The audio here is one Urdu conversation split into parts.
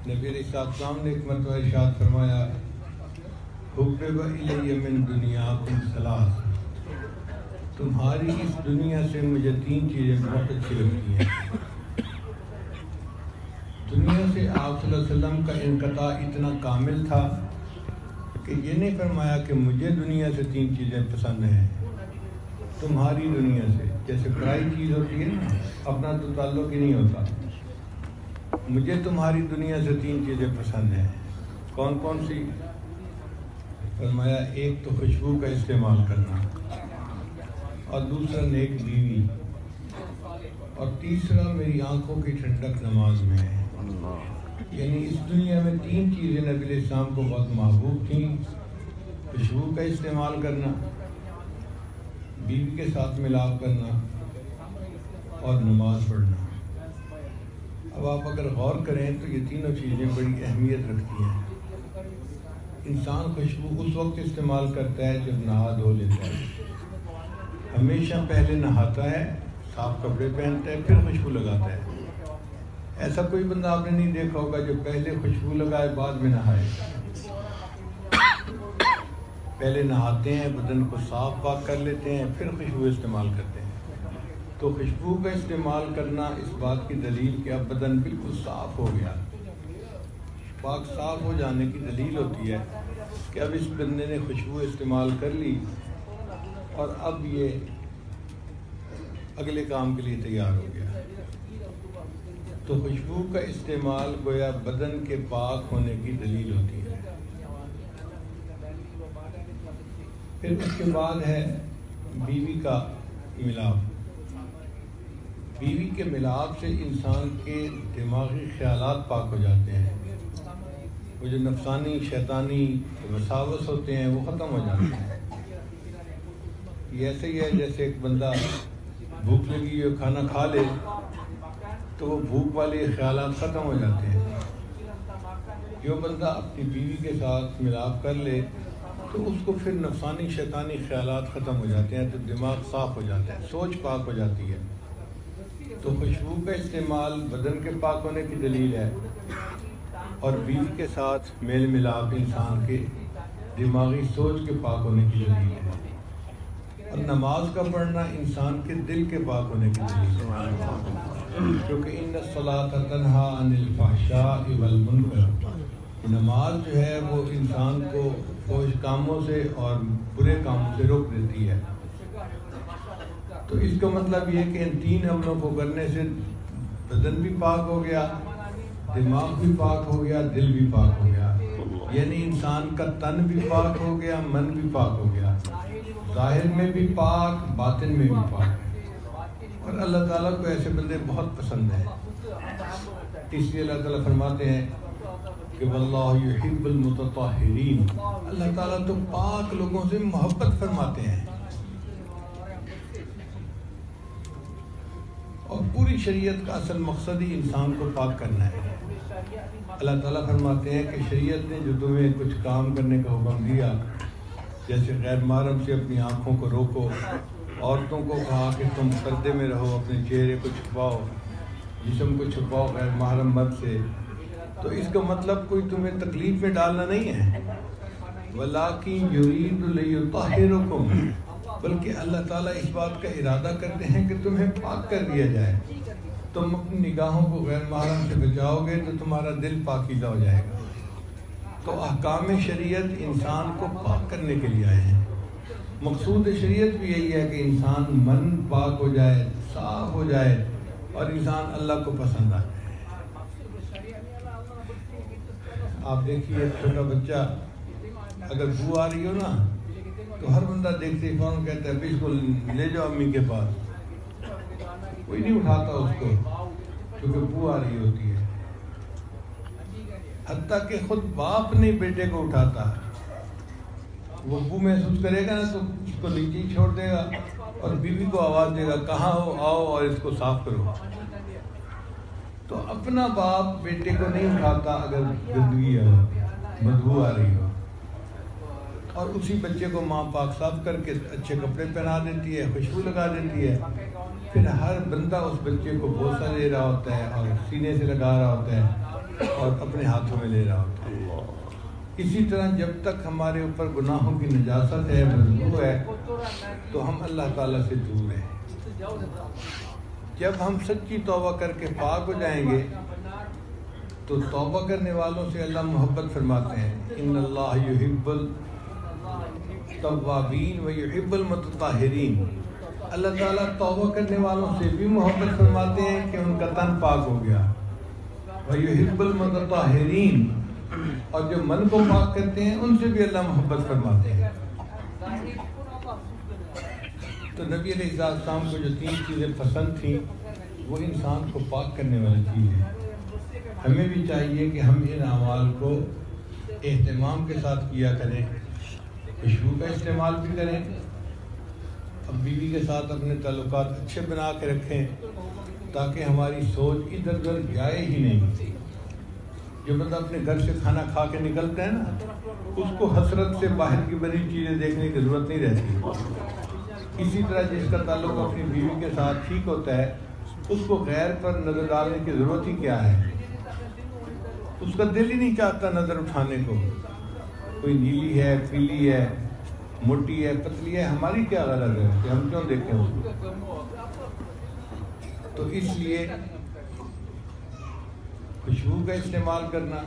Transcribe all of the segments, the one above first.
نبی علیہ السلام نے ایک مرتبہ ارشاد فرمایا حُبِّبَ إِلَيَّ مِن دُنْيَاكُمْ ثَلَاثٌ، تمہاری اس دنیا سے مجھے 3 چیزیں بہت اچھی لگتی ہیں۔ دنیا سے آپ صلی اللہ علیہ وسلم کا انقطاع اتنا کامل تھا کہ یہ نہیں فرمایا کہ مجھے دنیا سے 3 چیزیں پسند ہیں، تمہاری دنیا سے۔ جیسے پرائی چیز ہوتی ہے نا، اپنا تو تعلق ہی نہیں ہوتا۔ مجھے تمہاری دنیا سے 3 چیزیں پسند ہیں۔ کون کون سی؟ فرمایا ایک تو خوشبو کا استعمال کرنا، اور دوسرا نیک بیوی، اور تیسرا میری آنکھوں کی ٹھنڈک نماز میں ہے۔ یعنی اس دنیا میں 3 چیزیں نبی علیہ السلام کو بہت محبوب تھیں: خوشبو کا استعمال کرنا، بیوی کے ساتھ ملاپ کرنا، اور نماز پڑھنا۔ اب آپ اگر غور کریں تو یہ تینوں چیزیں بڑی اہمیت رکھتی ہیں۔ انسان خوشبو اس وقت استعمال کرتا ہے جب نہا دھو لیتا ہے، ہمیشہ پہلے نہاتا ہے، صاف کپڑے پہنتا ہے، پھر خوشبو لگاتا ہے۔ ایسا کوئی بندہ آپ نے نہیں دیکھا ہوگا جو پہلے خوشبو لگائے بعد میں نہائے۔ پہلے نہاتے ہیں، بدن کو صاف پاک کر لیتے ہیں، پھر خوشبو استعمال کرتے ہیں۔ تو خوشبو کا استعمال کرنا اس بات کی دلیل کہ اب بدن بالکل صاف ہو گیا، پاک صاف ہو جانے کی دلیل ہوتی ہے کہ اب اس بندے نے خوشبو استعمال کر لی اور اب یہ اگلے کام کے لیے تیار ہو گیا۔ تو خوشبو کا استعمال گویا بدن کے پاک ہونے کی دلیل ہوتی ہے۔ پھر اس کے بعد ہے بیوی کا ملاپ۔ بیوی کے ملاپ سے انسان کے دماغی خیالات پاک ہو جاتے ہیں، وہ جو نفسانی شیطانی وساوس ہوتے ہیں وہ ختم ہو جاتے ہیں۔ یہ ایسے ہی ہے جیسے ایک بندہ بھوک لگی ہو، کھانا کھا لے تو وہ بھوک والے خیالات ختم ہو جاتے ہیں۔ جو بندہ اپنی بیوی کے ساتھ ملاپ کر لے تو اس کو پھر نفسانی شیطانی خیالات ختم ہو جاتے ہیں، تو دماغ صاف ہو جاتا ہے، سوچ پاک ہو جاتی ہے۔ تو خوشبو کا استعمال بدن کے پاک ہونے کی دلیل ہے، اور بیوی کے ساتھ میل ملاپ انسان کے دماغی سوچ کے پاک ہونے کی دلیل ہے، اور نماز کا پڑھنا انسان کے دل کے پاک ہونے کی دلیل ہے، کیونکہ ان الصلاۃ تنہی عن الفحشاء والمنکر، نماز جو ہے وہ انسان کو فحش کاموں سے اور برے کاموں سے روک دیتی ہے۔ تو اس کا مطلب یہ کہ ان 3 عملوں کو کرنے سے بدن بھی پاک ہو گیا، دماغ بھی پاک ہو گیا، دل بھی پاک ہو گیا۔ یعنی انسان کا تن بھی پاک ہو گیا، من بھی پاک ہو گیا، ظاہر میں بھی پاک، باطن میں بھی پاک۔ اور اللہ تعالیٰ کو ایسے بندے بہت پسند ہیں، اس لیے اللہ تعالیٰ فرماتے ہیں کہ واللہ یحب المتطہرین، اللہ تعالیٰ تو پاک لوگوں سے محبت فرماتے ہیں۔ اور پوری شریعت کا اصل مقصد ہی انسان کو پاک کرنا ہے۔ اللہ تعالیٰ فرماتے ہیں کہ شریعت نے جو تمہیں کچھ کام کرنے کا حکم دیا، جیسے غیر محرم سے اپنی آنکھوں کو روکو، عورتوں کو کہا کہ تم پردے میں رہو، اپنے چہرے کو چھپاؤ، جسم کو چھپاؤ غیر محرم مرد سے، تو اس کا مطلب کوئی تمہیں تکلیف میں ڈالنا نہیں ہے، وَلَٰكِن يُرِيدُ لِيُطَهِّرَكُمْ، بلکہ اللہ تعالیٰ اس بات کا ارادہ کرتے ہیں کہ تمہیں پاک کر دیا جائے۔ تم اپنی نگاہوں کو غیر محرم سے بچاؤ گے تو تمہارا دل پاکیزہ ہو جائے گا۔ تو احکام شریعت انسان کو پاک کرنے کے لیے آئے ہیں۔ مقصود شریعت بھی یہی ہے کہ انسان من پاک ہو جائے، صاف ہو جائے، اور انسان اللہ کو پسند آ جائے۔ آپ دیکھیے چھوٹا بچہ اگر بو آ رہی ہو نا تو ہر بندہ دیکھتے ہی فوراً کہتا ہے اس کو لے جاؤ امی کے پاس، کوئی نہیں اٹھاتا اس کو کیونکہ بو آ رہی ہوتی ہے۔ حتیٰ کہ خود باپ نہیں بیٹے کو اٹھاتا، وہ بو محسوس کرے گا نا تو اس کو نیچے ہی چھوڑ دے گا اور بیوی کو آواز دے گا کہاں ہو، آؤ اور اس کو صاف کرو۔ تو اپنا باپ بیٹے کو نہیں اٹھاتا اگر گندگی ہے، بدبو آ رہی ہو، اور اسی بچے کو ماں پاک صاف کر کے اچھے کپڑے پہنا دیتی ہے، خوشبو لگا دیتی ہے۔ پھر ہر بندہ اس بچے کو بوسہ دے رہا ہوتا ہے اور سینے سے لگا رہا ہوتا ہے اور اپنے ہاتھوں میں لے رہا ہوتا ہے۔ اسی طرح جب تک ہمارے اوپر گناہوں کی نجاست ہے، بدبو ہے، تو ہم اللہ تعالیٰ سے دور ہیں۔ جب ہم سچی توبہ کر کے پاک ہو جائیں گے تو توبہ کرنے والوں سے اللہ محبت فرماتے ہیں، ان اللہ یحب التوابین و یحب المتطہرین۔ اللہ تعالیٰ توبہ کرنے والوں سے بھی محبت فرماتے ہیں کہ ان کا تن پاک ہو گیا، وَيُحِبُّ الْمُتَطَّهِرِينَ، اور جو من کو پاک کرتے ہیں ان سے بھی اللہ محبت فرماتے ہیں۔ تو نبی علیہ السلام کو جو 3 چیزیں پسند تھیں وہ انسان کو پاک کرنے والی چیز ہے۔ ہمیں بھی چاہیے کہ ہم ان اعمال کو اہتمام کے ساتھ کیا کریں، خوشبو کا استعمال بھی کریں، اب بیوی کے ساتھ اپنے تعلقات اچھے بنا کے رکھیں تاکہ ہماری سوچ ادھر ادھر جائے ہی نہیں۔ جو بندہ اپنے گھر سے کھانا کھا کے نکلتا ہے نا، اس کو حسرت سے باہر کی بنی چیزیں دیکھنے کی ضرورت نہیں رہتی۔ اسی طرح جس کا تعلق اپنی بیوی کے ساتھ ٹھیک ہوتا ہے، اس کو غیر پر نظر ڈالنے کی ضرورت ہی کیا ہے؟ اس کا دل ہی نہیں چاہتا نظر اٹھانے کو۔ کوئی نیلی ہے، پیلی ہے، موٹی ہے، پتلی ہے، ہماری کیا غرض ہے کہ ہم کیوں دیکھیں اس کو؟ تو اس لیے خوشبو کا استعمال کرنا،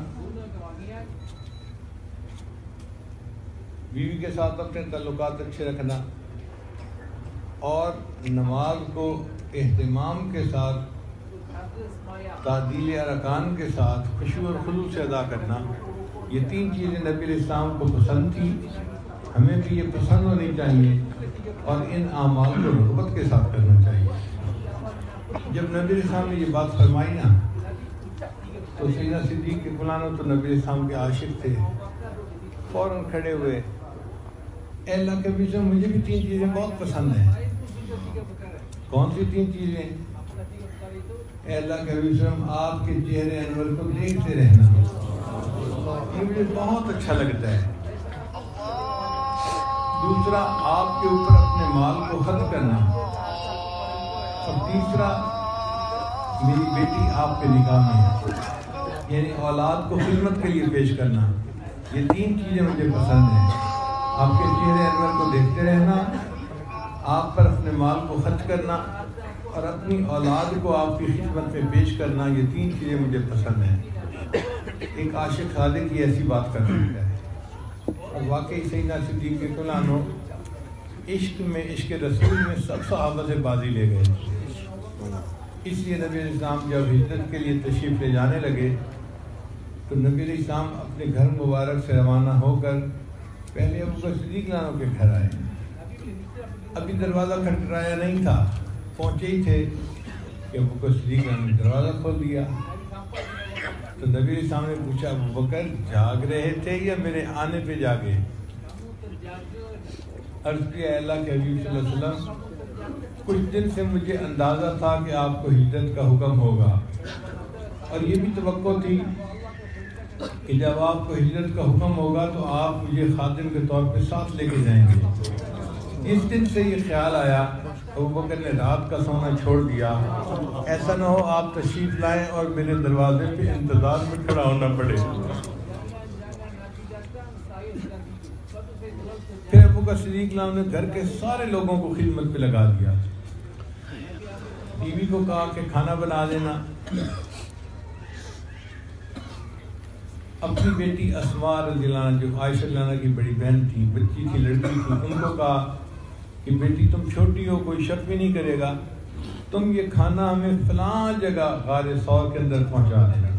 بیوی کے ساتھ اپنے تعلقات اچھے رکھنا، اور نماز کو اہتمام کے ساتھ، تعدیل ارکان کے ساتھ، خشوع اور خضوع سے ادا کرنا، یہ 3 چیزیں نبی علیہ السلام کو پسند تھی۔ ہمیں بھی یہ پسند ہونی چاہیے اور ان اعمال کو رغبت کے ساتھ کرنا چاہیے۔ جب نبی علیہ السلام نے یہ بات فرمائی نا، تو سیدنا صدیق کے فلانوں تو نبی علیہ السلام کے عاشق تھے، فوراً کھڑے ہوئے، اے اللہ کے نبی، مجھے بھی 3 چیزیں بہت پسند ہیں۔ کون سی 3 چیزیں؟ اے اللہ کے نبی، آپ کے چہرے انور کو دیکھتے رہنا، یہ مجھے بہت اچھا لگتا ہے۔ دوسرا، آپ کے اوپر اپنے مال کو خرچ کرنا، اور تیسرا، میری بیٹی آپ کے نکاح میں ہے، یعنی اولاد کو خدمت کے لیے پیش کرنا۔ یہ 3 چیزیں مجھے پسند ہیں، آپ کے چہرے انور کو دیکھتے رہنا، آپ پر اپنے مال کو خرچ کرنا، اور اپنی اولاد کو آپ کی خدمت میں پیش کرنا۔ یہ 3 چیزیں مجھے پسند ہیں۔ ایک عاشق صادق کی ایسی بات کر سکتا ہے، اور واقعی سیدنا صدیق کے عنہ عشق میں، عشق رسول میں سب صحابہ سے بازی لے گئے۔ اس لیے نبی علیہ السلام جب ہجرت کے لیے تشریف لے جانے لگے تو نبی علیہ السلام اپنے گھر مبارک سے روانہ ہو کر پہلے ابو بکر صدیق عنہ کے گھر آئے۔ ابھی دروازہ کھٹکھٹایا نہیں تھا، پہنچے ہی تھے کہ ابو بکر صدیق عنہ نے دروازہ کھول دیا۔ تو نبی علیہ السلام نے پوچھا، ابو بکر جاگ رہے تھے یا میرے آنے پہ جاگے؟ عرض کیا، اللہ کے حبیب صلی اللہ علیہ وسلم، کچھ دن سے مجھے اندازہ تھا کہ آپ کو ہجرت کا حکم ہوگا، اور یہ بھی توقع تھی کہ جب آپ کو ہجرت کا حکم ہوگا تو آپ مجھے خادم کے طور پہ ساتھ لے کے جائیں گے۔ جس دن سے یہ خیال آیا، ابو بکر نے رات کا سونا چھوڑ دیا، ایسا نہ ہو آپ تشریف لائیں اور میرے دروازے پہ انتظار میں کھڑا ہونا پڑے۔ پھر ابو بکر صدیق نے گھر کے سارے لوگوں کو خدمت پہ لگا دیا۔ بیوی کو کہا کہ کھانا بنا دینا، اپنی بیٹی اسماء رضی اللہ عنہا، جو عائشہ رضی اللہ عنہا کی بڑی بہن تھی، بچی تھی، لڑکی تھی، ان کو کہا کہ بیٹی تم چھوٹی ہو، کوئی شک بھی نہیں کرے گا، تم یہ کھانا ہمیں فلاں جگہ غار ثور کے اندر پہنچا دینا۔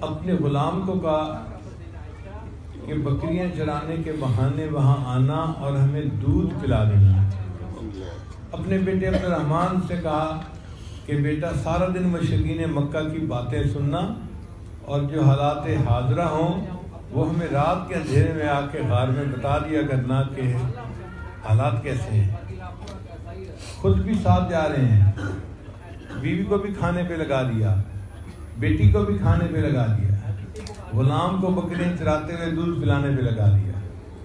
اپنے غلام کو کہا کہ بکریاں چرانے کے بہانے وہاں آنا اور ہمیں دودھ پلا دینا۔ اپنے بیٹے عبد الرحمن سے کہا کہ بیٹا سارا دن مشرکین مکہ کی باتیں سننا، اور جو حالات حاضرہ ہوں وہ ہمیں رات کے اندھیرے میں آ کے غار میں بتا دیا کرنا کہ حالات کیسے ہیں۔ خود بھی ساتھ جا رہے ہیں، بیوی کو بھی کھانے پہ لگا دیا، بیٹی کو بھی کھانے پہ لگا دیا، غلام کو بکریاں چراتے ہوئے دودھ پلانے پہ لگا دیا،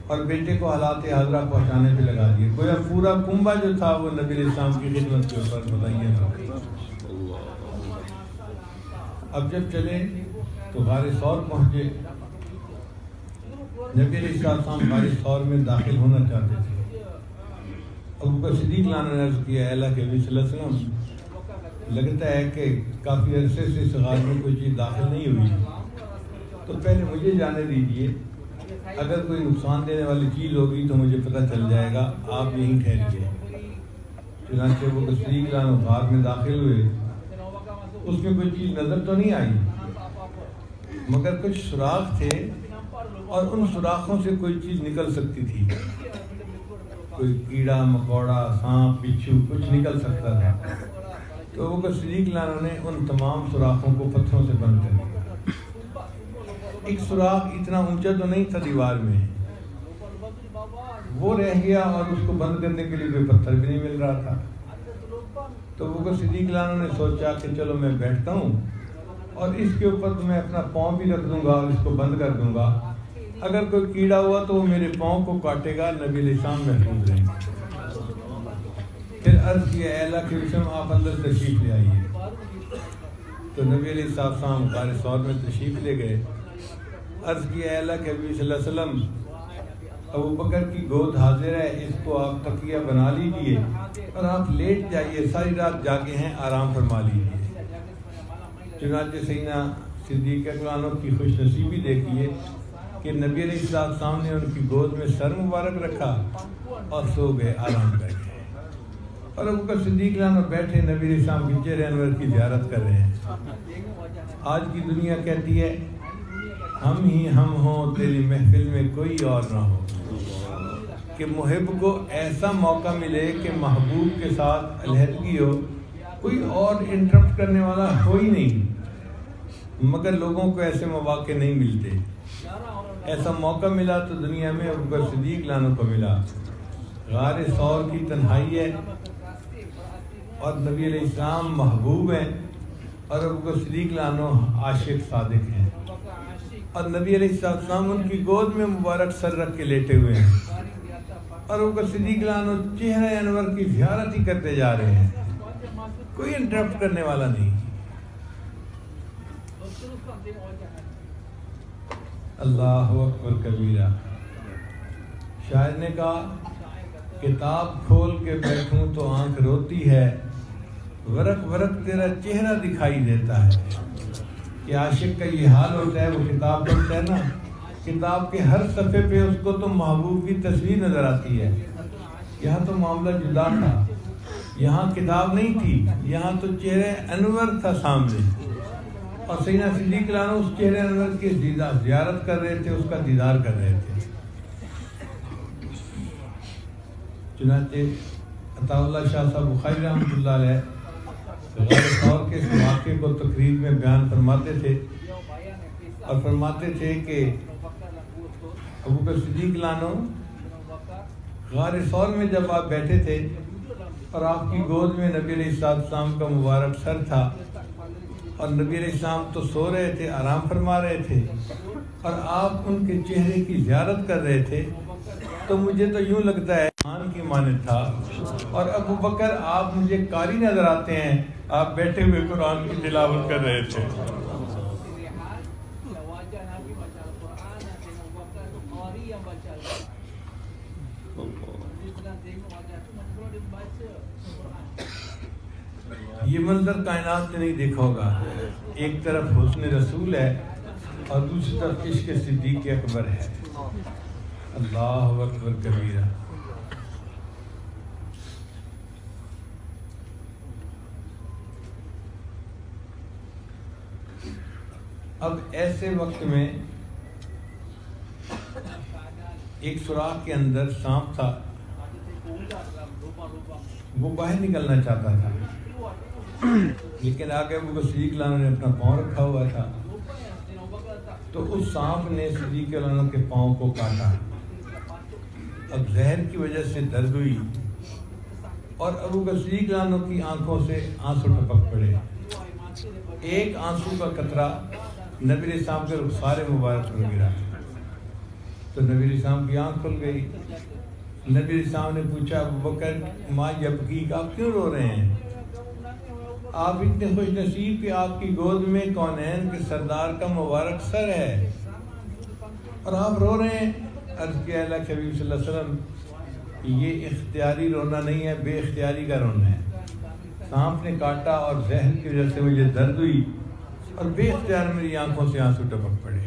اور بیٹے کو حالات حاضرہ پہنچانے پہ لگا دیا۔ گویا پورا کنبہ جو تھا وہ نبی علیہ السلام کی خدمت کے اوپر متعین ہو گئی۔ اب جب چلے تو غار ثور پہنچے. نبی علیہ السلام غار ثور میں داخل ہونا چاہتے تھے. ابو بکر صدیق نے عرض کیا, اے اللہ کے نبی صلی اللہ علیہ وسلم, لگتا ہے کہ کافی عرصے سے اس غار میں کوئی چیز داخل نہیں ہوئی, تو پہلے مجھے جانے دیجیے, اگر کوئی نقصان دینے والی چیز ہوگی تو مجھے پتہ چل جائے گا, آپ یہیں ٹھہریے. چنانچہ ابو بکر صدیق غار میں داخل ہوئے. اس میں کوئی چیز نظر تو نہیں آئی, مگر کچھ سوراخ تھے اور ان سوراخوں سے کوئی چیز نکل سکتی تھی. کوئی کیڑا مکوڑا, سانپ, بچھو, کچھ نکل سکتا تھا. تو ابو بکر صدیق نے ان تمام سوراخوں کو پتھروں سے بند کر دیا. ایک سوراخ اتنا اونچا تو نہیں تھا دیوار میں, وہ رہ گیا اور اس کو بند کرنے کے لیے کوئی پتھر بھی نہیں مل رہا تھا. تو ابو بکر صدیق نے سوچا کہ چلو میں بیٹھتا ہوں اور اس کے اوپر میں اپنا پاؤں بھی رکھ دوں گا اور اس کو بند کر دوں گا. اگر کوئی کیڑا ہوا تو وہ میرے پاؤں کو کاٹے گا, نبی علیہ السلام محفوظ رہیں گے. پھر عرض کیا, اے اللہ کے رسول آپ اندر تشریف لے آئیے. تو نبی علیہ السلام غار ثور میں تشریف لے گئے. عرض کیا, اے اللہ کے نبی صلی اللہ علیہ وسلم, ابو بکر کی گود حاضر ہے, اس کو آپ تکیہ بنا لیجئے اور آپ لیٹ جائیے, ساری رات جاگے ہیں, آرام فرما لیجئے. چنانچہ سیدنا صدیق اکبر کی خوش نصیبی دیکھیے کہ نبی علیہ السلام نے ان کی گود میں سر مبارک رکھا اور سو گئے, آرام کر گئے. اور ابو بکر صدیق بیٹھے نبی علیہ السلام کی چہرے انور کی زیارت کر رہے ہیں. آج کی دنیا کہتی ہے ہم ہی ہم ہوں, تیری محفل میں کوئی اور نہ ہو. کہ محب کو ایسا موقع ملے کہ محبوب کے ساتھ علیحدگی ہو, کوئی اور انٹرپٹ کرنے والا ہو ہی نہیں, مگر لوگوں کو ایسے مواقع نہیں ملتے. ایسا موقع ملا تو دنیا میں ابو بکر صدیق کو ملا. غار ثور کی تنہائی ہے اور نبی علیہ السلام محبوب ہیں اور ابو بکر صدیق عاشق صادق ہیں, اور نبی علیہ السلام ان کی گود میں مبارک سر رکھ کے لیٹے ہوئے ہیں, اور ابو بکر صدیق چہرہ انور کی زیارت ہی کرتے جا رہے ہیں, کوئی انٹرپٹ کرنے والا نہیں. اللہ اکبر کبیرہ. شاعر نے کہا, کتاب کھول کے بیٹھوں تو آنکھ روتی ہے, ورق ورق تیرا چہرہ دکھائی دیتا ہے. کہ عاشق کا یہ حال ہوتا ہے, وہ کتاب پڑھتا ہے نا, کتاب کے ہر صفحے پہ اس کو تو محبوب کی تصویر نظر آتی ہے. یہاں تو معاملہ جدا تھا, یہاں کتاب نہیں تھی, یہاں تو چہرے انور تھا سامنے, اور سیدنا صدیق اس چہرے انور کی زیارت کر رہے تھے, اس کا دیدار کر رہے تھے. چنانچہ عطا اللہ شاہ صاحب بخاری رحمۃ اللہ علیہ غار ثور کے اس واقعے کو تقریر میں بیان فرماتے تھے, اور فرماتے تھے کہ ابو بکر صدیق غار ثور میں جب آپ بیٹھے تھے اور آپ کی گود میں نبی علیہ السلام کا مبارک سر تھا, اور نبی علیہ السلام تو سو رہے تھے, آرام فرما رہے تھے, اور آپ ان کے چہرے کی زیارت کر رہے تھے, تو مجھے تو یوں لگتا ہے قرآن کی مانند تھا. اور ابو بکر آپ مجھے قاری نظر آتے ہیں, آپ بیٹھے ہوئے قرآن کی تلاوت کر رہے تھے. یہ منظر کائنات میں نہیں دیکھا ہوگا. ایک طرف حسن رسول ہے اور دوسری طرف عشق صدیق اکبر ہے. اللہ اکبر کبیرہ. اب ایسے وقت میں ایک سوراخ کے اندر سانپ تھا, وہ باہر نکلنا چاہتا تھا, لیکن آگے ابو بکر صدیق نے اپنا پاؤں رکھا ہوا تھا, تو اس سانپ نے صدیق کے پاؤں کو کاٹا. اب زہر کی وجہ سے درد ہوئی اور ابو بکر صدیق کی آنکھوں سے آنسو ٹپک پڑے. ایک آنسو کا قطرہ نبی علیہ السلام کے رخسار مبارک پر گرا, تو نبی علیہ السلام کی آنکھ کھل گئی. نبی علیہ السلام نے پوچھا, ابو بکر ما یبکیک, آپ کیوں رو رہے ہیں؟ آپ اتنے خوش نصیب کہ آپ کی گود میں کونین کے سردار کا مبارک سر ہے اور آپ رو رہے ہیں۔ عرض کیا اللہ کے حبیب صلی اللہ علیہ وسلم یہ اختیاری رونا نہیں ہے، بے اختیاری کا رونا ہے۔ سانپ نے کاٹا اور زہر کی وجہ سے مجھے درد ہوئی اور بے اختیار میری آنکھوں سے آنسو ٹپک پڑے۔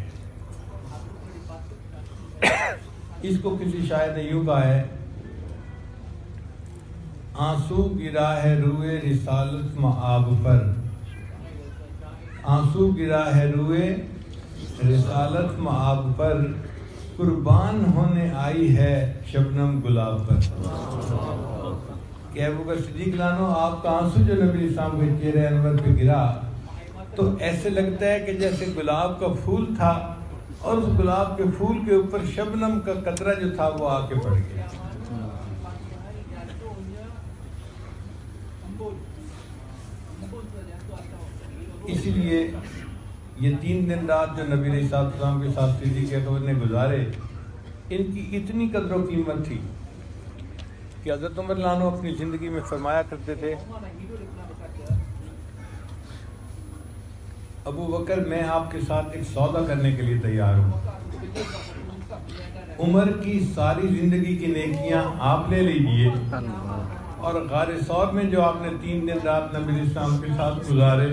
اس کو کسی شاعر نے یوں کہا ہے، آنسو گرا ہے روئے رسالت مآب پر، آنسو گرا ہے روئے رسالت مآب پر، قربان ہونے آئی ہے شبنم گلاب پر۔ کہ ابو بکر صدیق لانو آپ کا آنسو جو نبی اسلام کے چہرے انور پہ گرا تو ایسے لگتا ہے کہ جیسے گلاب کا پھول تھا اور اس گلاب کے پھول کے اوپر شبنم کا قطرہ جو تھا وہ آ کے پڑ گیا۔ اسی لیے یہ 3 دن رات جو نبی علیہ السلام کے ساتھ صدیق اکبر نے گزارے، ان کی اتنی قدر و قیمت تھی کہ حضرت عمر لانو اپنی زندگی میں فرمایا کرتے تھے، ابو بکر میں آپ کے ساتھ ایک سودا کرنے کے لیے تیار ہوں، عمر کی ساری زندگی کی نیکیاں آپ لے لیجئے اور غار ثور میں جو آپ نے 3 دن رات نبی علیہ السلام کے ساتھ گزارے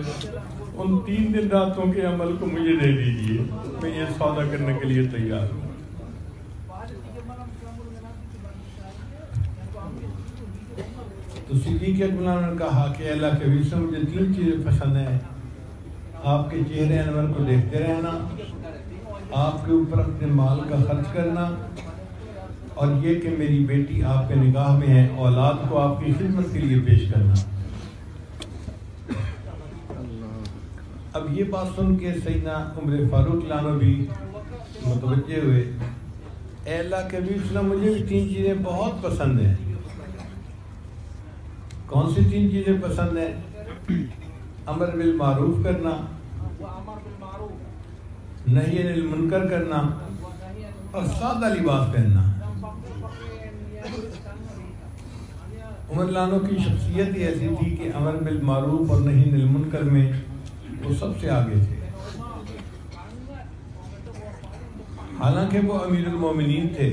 ان 3 دن راتوں کے عمل کو مجھے دے دیجئے، میں یہ سودا کرنے کے لیے تیار ہوں۔ تو صدیق اکبر نے کہا کہ اللہ کے حبیب سے مجھے 3 چیزیں پسند ہیں، آپ کے چہرے انور کو دیکھتے رہنا، آپ کے اوپر اپنے مال کا خرچ کرنا، اور یہ کہ میری بیٹی آپ کے نگاہ میں ہے، اولاد کو آپ کی خدمت کے لیے پیش کرنا۔ اب یہ بات سن کے سیدنا عمر فاروق لانو بھی متوجہ ہوئے، اے اللہ کے حبیب صلی اللہ علیہ وسلم مجھے بھی 3 چیزیں بہت پسند ہیں۔ کون سی 3 چیزیں پسند ہیں؟ امر بالمعروف کرنا، نہی عن المنکر کرنا اور سادہ لباس پہننا۔ عمر لانو کی شخصیت ہی ایسی تھی کہ امر بالمعروف اور نہی عن المنکر میں وہ سب سے آگے تھے، حالانکہ وہ امیر المومنین تھے،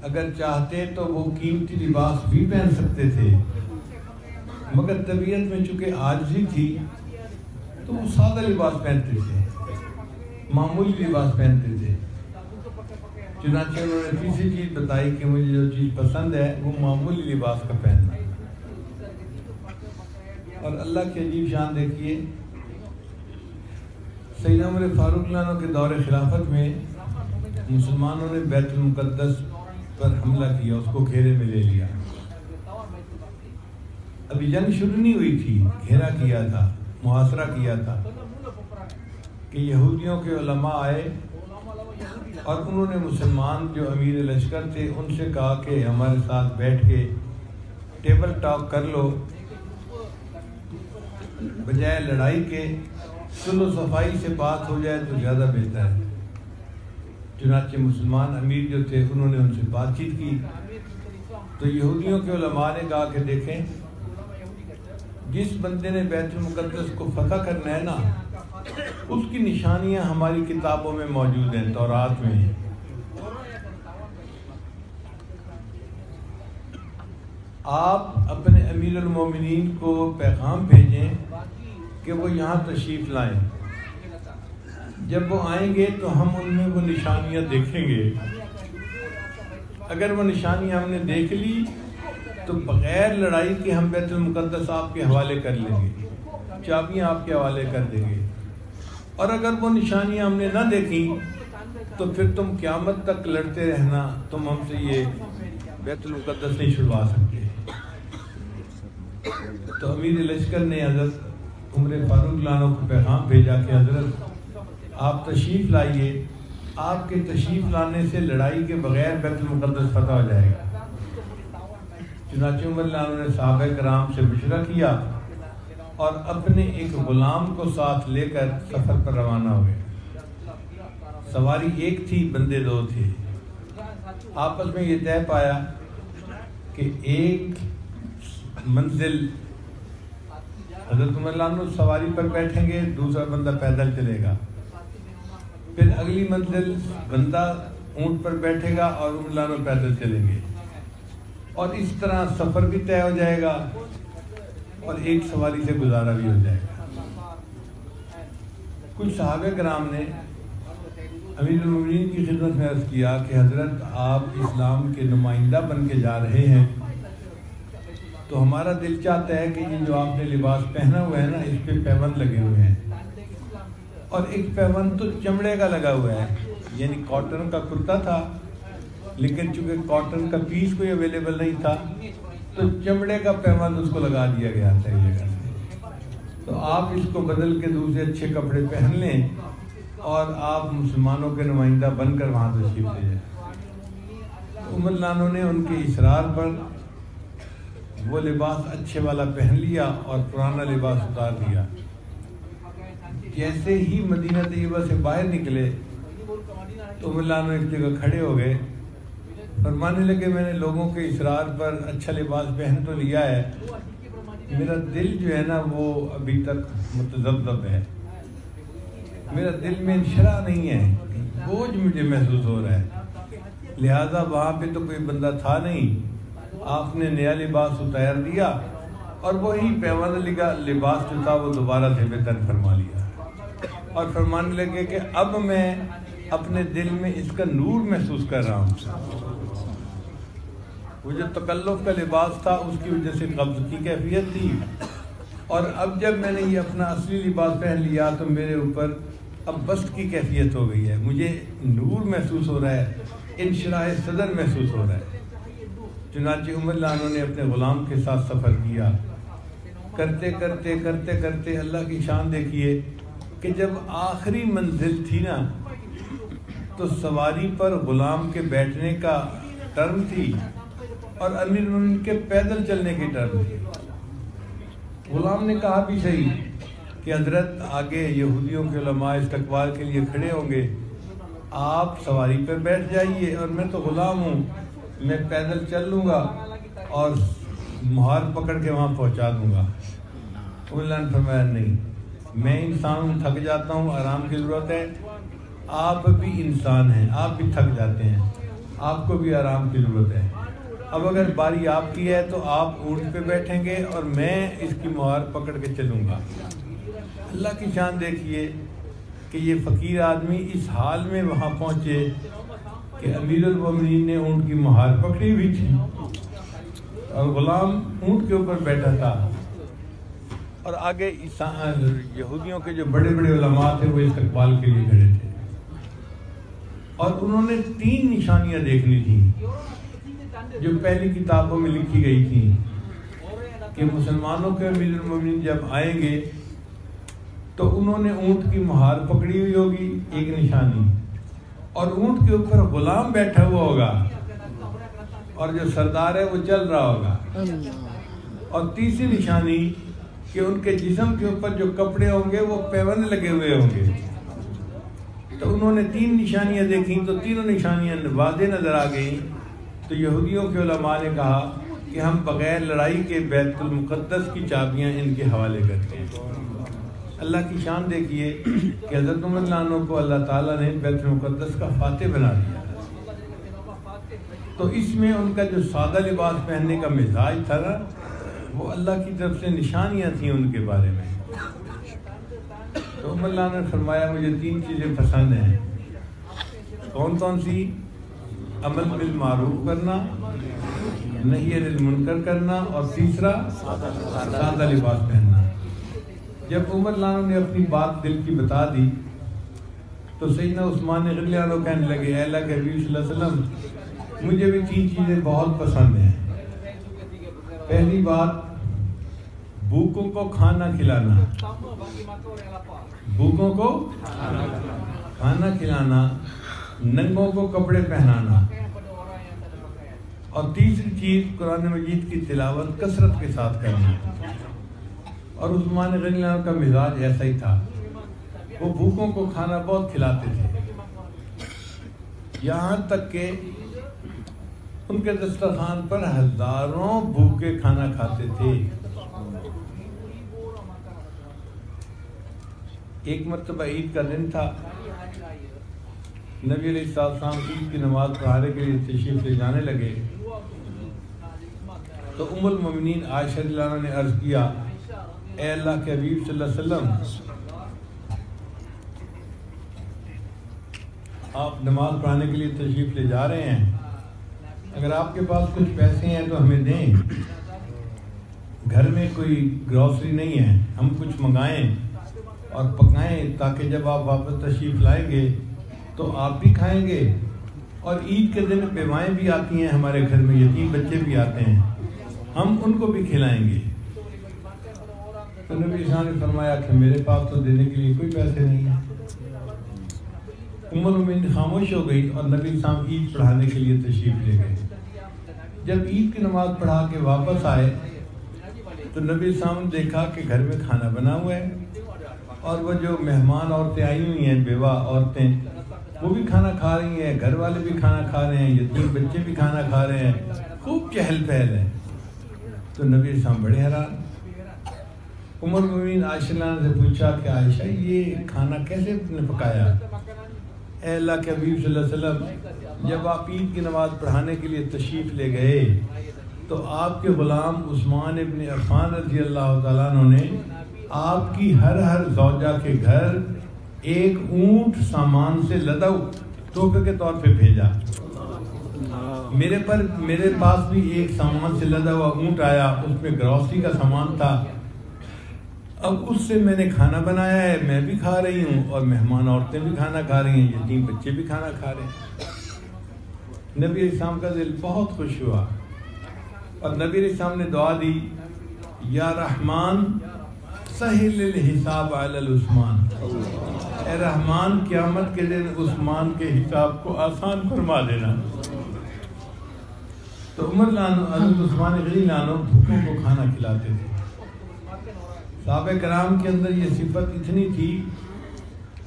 اگر چاہتے تو وہ قیمتی لباس بھی پہن سکتے تھے، مگر طبیعت میں چونکہ عاجزی تھی تو وہ سادہ لباس پہنتے تھے، معمولی لباس پہنتے تھے۔ چنانچہ انہوں نے تیسری چیز بتائی کہ مجھے جو چیز پسند ہے وہ معمولی لباس کا پہننا۔ اور اللہ کی عجیب شان دیکھیے، سیدنا عمر فاروق لانو کے دور خلافت میں مسلمانوں نے بیت المقدس پر حملہ کیا، اس کو گھیرے میں لے لیا۔ ابھی جنگ شروع نہیں ہوئی تھی، گھیرا کیا تھا، محاصرہ کیا تھا کہ یہودیوں کے علماء آئے اور انہوں نے مسلمان جو امیر لشکر تھے ان سے کہا کہ ہمارے ساتھ بیٹھ کے ٹیبل ٹاک کر لو، بجائے لڑائی کے صلح و صفائی سے بات ہو جائے تو زیادہ بہتر ہے۔ چنانچہ مسلمان امیر جو تھے انہوں نے ان سے بات چیت کی تو یہودیوں کے علماء نے کہا کہ دیکھیں، جس بندے نے بیت المقدس کو فتح کرنا ہے نا، اس کی نشانیاں ہماری کتابوں میں موجود ہیں، تورات میں ہیں۔ آپ اپنے امیر المومنین کو پیغام بھیجیں کہ وہ یہاں تشریف لائیں، جب وہ آئیں گے تو ہم ان میں وہ نشانیاں دیکھیں گے، اگر وہ نشانیاں ہم نے دیکھ لی تو بغیر لڑائی کے ہم بیت المقدس آپ کے حوالے کر لیں گے، چابیاں آپ کے حوالے کر دیں گے، اور اگر وہ نشانیاں ہم نے نہ دیکھی تو پھر تم قیامت تک لڑتے رہنا، تم ہم سے یہ بیت المقدس نہیں چھڑوا سکتے۔ تو امیر لشکر نے حضرت عمر فاروق لانو کو پیغام بھیجا کہ حضرت آپ تشریف لائیے، آپ کے تشریف لانے سے لڑائی کے بغیر بیت المقدس فتح ہو جائے گا۔ چنانچہ عمر لانو نے صحابہ کرام سے مشورہ کیا اور اپنے ایک غلام کو ساتھ لے کر سفر پر روانہ ہوئے۔ سواری ایک تھی، بندے 2 تھے۔ آپس میں یہ طے پایا کہ ایک منزل حضرت عمر رضی اللہ عنہ سواری پر بیٹھیں گے، دوسرا بندہ پیدل چلے گا، پھر اگلی منزل بندہ اونٹ پر بیٹھے گا اور عمر رضی اللہ عنہ پیدل چلیں گے، اور اس طرح سفر بھی طے ہو جائے گا اور ایک سواری سے گزارا بھی ہو جائے گا۔ کچھ صحابہ کرام نے امیر المومنین کی خدمت میں عرض کیا کہ حضرت آپ اسلام کے نمائندہ بن کے جا رہے ہیں، تو ہمارا دل چاہتا ہے کہ یہ جو آپ نے لباس پہنا ہوا ہے نا، اس پہ پیوند لگے ہوئے ہیں، اور ایک پیوند تو چمڑے کا لگا ہوا ہے، یعنی کاٹن کا کرتا تھا، لیکن چونکہ کاٹن کا پیس کوئی اویلیبل نہیں تھا تو چمڑے کا پیوند اس کو لگا دیا گیا تھا یہ جگہ سے، تو آپ اس کو بدل کے دوسرے اچھے کپڑے پہن لیں اور آپ مسلمانوں کے نمائندہ بن کر وہاں تشریف لے جائیں۔ عمر رضی اللہ عنہ نے ان کے اصرار پر وہ لباس اچھے والا پہن لیا اور پرانا لباس اتار دیا۔ جیسے ہی مدینہ طیبہ سے باہر نکلے تو عمر رضی اللہ عنہ ایک جگہ کھڑے ہو گئے، فرمانے لگے میں نے لوگوں کے اصرار پر اچھا لباس پہن تو لیا ہے، میرا دل جو ہے نا وہ ابھی تک متذبذب ہے، میرا دل میں انشراح نہیں ہے، بوجھ مجھے محسوس ہو رہا ہے، لہٰذا وہاں پہ تو کوئی بندہ تھا نہیں، آپ نے نیا لباس اتار دیا اور وہی پیوند لگا لباس جو تھا وہ دوبارہ سے بہتر فرما لیا، اور فرمانے لگے کہ اب میں اپنے دل میں اس کا نور محسوس کر رہا ہوں۔ وہ جو تکلف کا لباس تھا اس کی وجہ سے قبض کی کیفیت تھی، اور اب جب میں نے یہ اپنا اصلی لباس پہن لیا تو میرے اوپر اب بست کی کیفیت ہو گئی ہے، مجھے نور محسوس ہو رہا ہے، انشراح صدر محسوس ہو رہا ہے۔ چنانچہ عمر رضی اللہ عنہ نے اپنے غلام کے ساتھ سفر کیا، کرتے کرتے کرتے کرتے اللہ کی شان دیکھیے کہ جب آخری منزل تھی نا تو سواری پر غلام کے بیٹھنے کا ٹرن تھی اور امیر المومنین کے پیدل چلنے کی ٹرن تھی۔ غلام نے کہا بھی صحیح کہ حضرت آگے یہودیوں کے علماء استقبال کے لیے کھڑے ہوں گے، آپ سواری پر بیٹھ جائیے اور میں تو غلام ہوں، میں پیدل چل لوں گا اور مہار پکڑ کے وہاں پہنچا دوں گا۔ اللہ نے فرمایا نہیں، میں انسان ہوں، تھک جاتا ہوں، آرام کی ضرورت ہے، آپ بھی انسان ہیں، آپ بھی تھک جاتے ہیں، آپ کو بھی آرام کی ضرورت ہے، اب اگر باری آپ کی ہے تو آپ اونٹ پہ بیٹھیں گے اور میں اس کی مہار پکڑ کے چلوں گا۔ اللہ کی شان دیکھیے کہ یہ فقیر آدمی اس حال میں وہاں پہنچے کہ امیر المومنین نے اونٹ کی مہار پکڑی ہوئی تھی اور غلام اونٹ کے اوپر بیٹھا تھا، اور آگے یہودیوں کے جو بڑے بڑے علماء تھے وہ استقبال کے لیے کھڑے تھے، اور انہوں نے 3 نشانیاں دیکھنی تھیں جو پہلی کتابوں میں لکھی گئی تھی کہ مسلمانوں کے امیر المومنین جب آئیں گے تو انہوں نے اونٹ کی مہار پکڑی ہوئی ہوگی، ایک نشانی، اور اونٹ کے اوپر غلام بیٹھا ہوا ہوگا اور جو سردار ہے وہ چل رہا ہوگا، اور تیسری نشانی کہ ان کے جسم کے اوپر جو کپڑے ہوں گے وہ پیوند لگے ہوئے ہوں گے۔ تو انہوں نے 3 نشانیاں دیکھیں تو تینوں نشانیاں واضح نظر آ گئیں، تو یہودیوں کے علماء نے کہا کہ ہم بغیر لڑائی کے بیت المقدس کی چابیاں ان کے حوالے کرتے ہیں۔ اللہ کی شان دیکھیے کہ حضرت عمر رضی اللہ عنہ کو اللہ تعالیٰ نے بیت المقدس کا فاتح بنا دیا، تو اس میں ان کا جو سادہ لباس پہننے کا مزاج تھا نا وہ اللہ کی طرف سے نشانیاں تھیں ان کے بارے میں۔ تو عمر رضی اللہ عنہ نے فرمایا مجھے 3 چیزیں پسند ہیں، کون کون سی؟ عمل بالمعروف کرنا، نہی عن المنکر کرنا، اور تیسرا سادہ لباس پہننا۔ جب عمر رضی اللہ عنہ نے اپنی بات دل کی بتا دی تو سیدنا عثمان غنی اللہ عنہ کہنے لگے اے اللہ کے حبیب صلی اللہ علیہ وسلم مجھے بھی 3 چیزیں بہت پسند ہیں۔ پہلی بات بھوکوں کو کھانا کھلانا، بھوکوں کو کھانا کھلانا، ننگوں کو کپڑے پہنانا، اور تیسری چیز قرآن مجید کی تلاوت کثرت کے ساتھ کرنا۔ اور عثمان غنی اللہ عنہ کا مزاج ایسا ہی تھا، وہ بھوکوں کو کھانا بہت کھلاتے تھے، یہاں تک کہ ان کے دسترخوان پر ہزاروں بھوکے کھانا کھاتے تھے۔ ایک مرتبہ عید کا دن تھا، نبی علیہ السلام عید کی نماز پڑھانے کے لیے تشریف لے جانے لگے تو ام المومنین عائشہ رضی اللہ عنہا نے عرض کیا، اے اللہ کے حبیب صلی اللہ علیہ وسلم، آپ نماز پڑھانے کے لیے تشریف لے جا رہے ہیں، اگر آپ کے پاس کچھ پیسے ہیں تو ہمیں دیں، گھر میں کوئی گروسری نہیں ہے، ہم کچھ منگائیں اور پکائیں تاکہ جب آپ واپس تشریف لائیں گے تو آپ بھی کھائیں گے، اور عید کے دن بیوائیں بھی آتی ہیں ہمارے گھر میں، یتیم بچے بھی آتے ہیں، ہم ان کو بھی کھلائیں گے۔ تو نبی صاحب نے فرمایا کہ میرے پاس تو دینے کے لیے کوئی پیسے نہیں ہیں۔ ام المومنین خاموش ہو گئی اور نبی صاحب عید پڑھانے کے لیے تشریف لے گئے۔ جب عید کی نماز پڑھا کے واپس آئے تو نبی صاحب نے دیکھا کہ گھر میں کھانا بنا ہوا ہے اور وہ جو مہمان عورتیں آئی ہوئی ہیں، بیوہ عورتیں، وہ بھی کھانا کھا رہی ہیں، گھر والے بھی کھانا کھا رہے ہیں، یتیم بچے بھی کھانا کھا رہے ہیں، خوب چہل پہل ہے۔ تو نبی صاحب بڑے حیران۔ ام المومنین عائشہ نے پوچھا کہ عائشہ یہ کھانا کیسے نے پکایا؟ اے اللہ کے حبیب صلی اللہ علیہ وسلم، جب آپ عید کی نماز پڑھانے کے لیے تشریف لے گئے تو آپ کے غلام عثمان ابن عفان رضی اللہ تعالیٰ عنہ نے آپ کی ہر زوجہ کے گھر ایک اونٹ سامان سے لدا تحفے کے طور پہ بھیجا۔ میرے پاس بھی ایک سامان سے لدا ہوا اونٹ آیا، اس میں گروسری کا سامان تھا، اب اس سے میں نے کھانا بنایا ہے، میں بھی کھا رہی ہوں اور مہمان عورتیں بھی کھانا کھا رہی ہیں، یتیم بچے بھی کھانا کھا رہے ہیں۔ نبی علیہ السلام کا دل بہت خوش ہوا اور نبی علیہ السلام نے دعا دی، یا رحمان سہل الحساب علی العثمان، اے رحمان قیامت کے دن عثمان کے حساب کو آسان فرما دینا۔ تو عمر حضرت عثمان غنی عنہ بھوکوں کو کھانا کھلاتے تھے۔ صحابہ کرام کے اندر یہ صفت اتنی تھی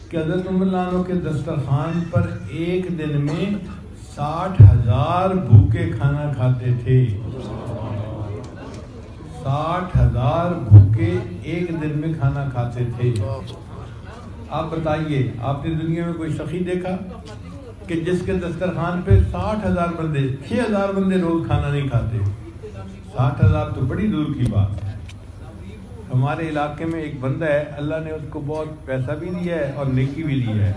کہ حضرت عمر عنہ کے دسترخوان پر ایک دن میں 60,000 بھوکے کھانا کھاتے تھے۔ 60,000 بھوکے ایک دن میں کھانا کھاتے تھے۔ آپ بتائیے، آپ نے دنیا میں کوئی سخی دیکھا کہ جس کے دسترخوان پہ 60,000 بندے، 6,000 بندے روز کھانا نہیں کھاتے؟ 60,000 تو بڑی دور کی بات ہے۔ ہمارے علاقے میں ایک بندہ ہے، اللہ نے اس کو بہت پیسہ بھی دیا ہے اور نیکی بھی دی ہے،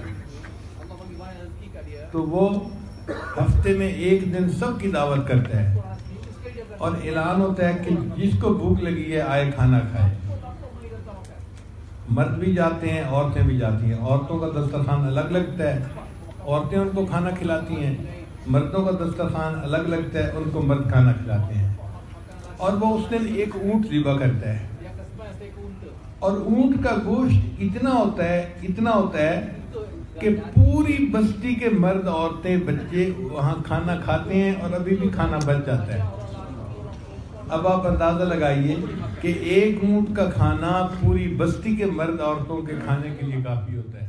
تو وہ ہفتے میں ایک دن سب کی دعوت کرتا ہے اور اعلان ہوتا ہے کہ جس کو بھوک لگی ہے آئے کھانا کھائے۔ مرد بھی جاتے ہیں، عورتیں بھی جاتی ہیں، عورتوں کا دسترخوان الگ لگتا ہے، عورتیں ان کو کھانا کھلاتی ہیں، مردوں کا دسترخوان الگ لگتا ہے، ان کو مرد کھانا کھلاتے ہیں، اور وہ اس دن ایک اونٹ ذبح کرتا ہے، اور اونٹ کا گوشت اتنا ہوتا ہے کہ پوری بستی کے مرد عورتیں بچے وہاں کھانا کھاتے ہیں اور ابھی بھی کھانا بچ جاتا ہے۔ اب آپ اندازہ لگائیے کہ ایک اونٹ کا کھانا پوری بستی کے مرد عورتوں کے کھانے کے لیے کافی ہوتا ہے۔